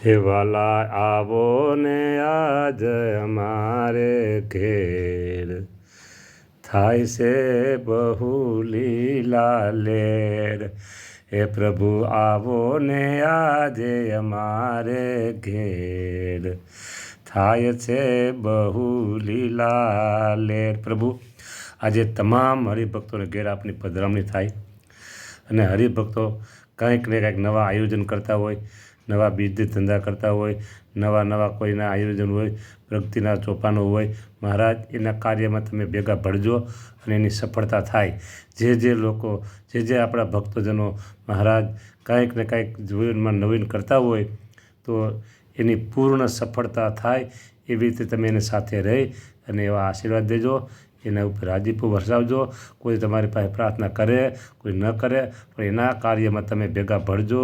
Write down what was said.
હે વાલા આવો ને આજ અમારે ઘેર, થાય છે બહુ લીલા લેર. હે પ્રભુ આવો ને આજે અમારે ઘેર, થાય છે બહુ લીલા લેર. પ્રભુ આજે તમામ હરિભક્તોને ઘેર આપની પધરામણી થાય અને હરિભક્તો કંઈક ને કંઈક નવા આયોજન કરતા હોય, નવા બિઝનેસ ધંધા કરતા હોય, નવા કોઈના આયોજન હોય, પ્રગતિના ચોપાનો હોય. મહારાજ એના કાર્યમાં તમે ભેગા ભળજો અને એની સફળતા થાય. જે લોકો જે આપણા ભક્તજનો મહારાજ કંઈક ને કંઈક જીવનમાં નવીન કરતા હોય તો એની પૂર્ણ સફળતા થાય એવી રીતે તમે એની સાથે રહી અને એવા આશીર્વાદ દેજો. એના ઉપર રાજીપો વરસાવજો. કોઈ તમારી પાસે પ્રાર્થના કરે, કોઈ ન કરે, પણ એના કાર્યમાં તમે ભેગા ભળજો.